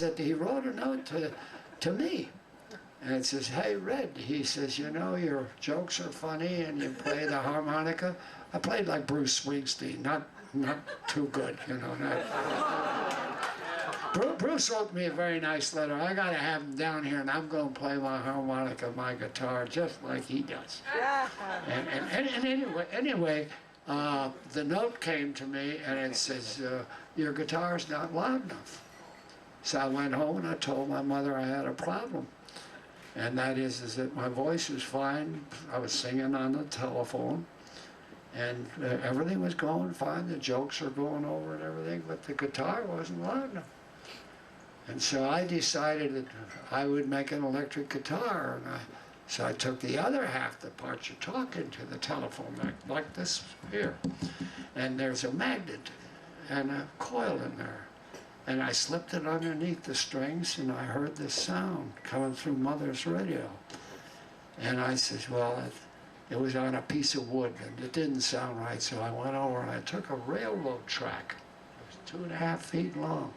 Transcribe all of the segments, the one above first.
that he wrote a note to me. And it says, hey, Red, he says, you know, your jokes are funny and you play the harmonica. I played like Bruce Springsteen, not too good, you know. Bruce wrote me a very nice letter. I got to have him down here, and I'm going to play my harmonica, my guitar, just like he does. And anyway, the note came to me, and it says, your guitar's not loud enough. So I went home, and I told my mother I had a problem. And that is that my voice was fine. I was singing on the telephone, and everything was going fine. The jokes were going over and everything, but the guitar wasn't loud enough. And so I decided that I would make an electric guitar, and so I took the other half, the part you're talking to, the telephone, like this here, and there's a magnet and a coil in there. And I slipped it underneath the strings, and I heard this sound coming through Mother's radio. And I said, well, it was on a piece of wood, and it didn't sound right, so I went over and I took a railroad track. It was 2.5 feet long,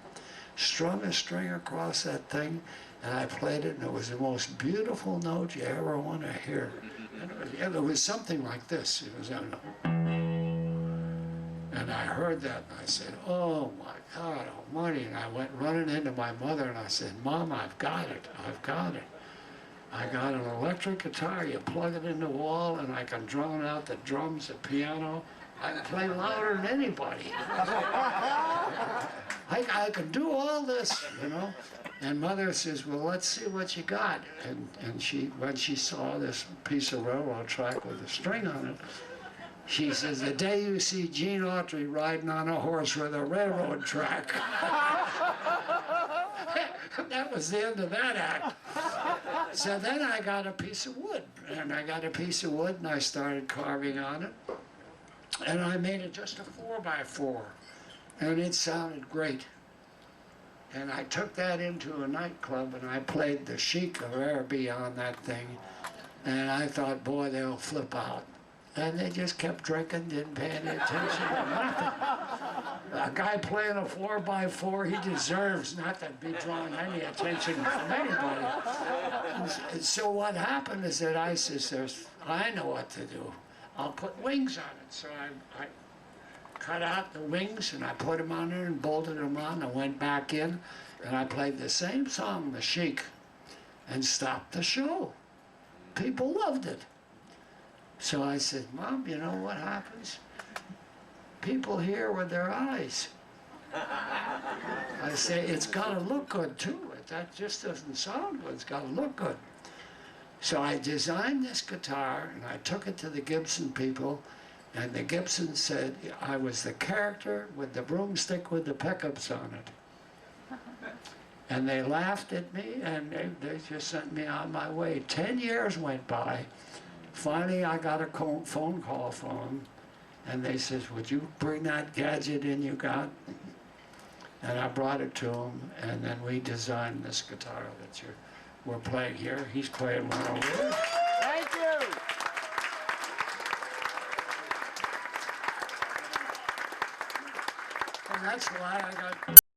strung a string across that thing, and I played it, and it was the most beautiful note you ever want to hear. And it was something like this. It was, and I heard that, and I said, oh my God almighty, and I went running into my mother, and I said, Mom, I've got it, I've got it. I got an electric guitar, you plug it in the wall, and I can drown out the drums, the piano. I can play louder than anybody. I can do all this, you know. And Mother says, well, let's see what you got. And when she saw this piece of railroad track with a string on it, she says, the day you see Gene Autry riding on a horse with a railroad track. That was the end of that act. So then I got a piece of wood, and I started carving on it. And I made it just a 4x4, and it sounded great. And I took that into a nightclub, and I played the Chic of Araby on that thing, and I thought, boy, they'll flip out. And they just kept drinking, didn't pay any attention to nothing. A guy playing a 4x4, he deserves not to be drawing any attention from anybody. And so what happened is that I said, I know what to do. I'll put wings on it. So I cut out the wings, and I put them on there and bolted them on. I went back in, and I played the same song, The Chic, and stopped the show. People loved it. So I said, Mom, you know what happens? People hear with their eyes. I say, it's got to look good, too. That just doesn't sound good. It's got to look good. So I designed this guitar, and I took it to the Gibson people, and the Gibson said I was the character with the broomstick with the pickups on it. And they laughed at me, and they just sent me on my way. 10 years went by. Finally, I got a phone call from them, and they said, would you bring that gadget in you got? And I brought it to them, and then we designed this guitar that we're playing here. He's playing one over there. Thank you. And that's why I got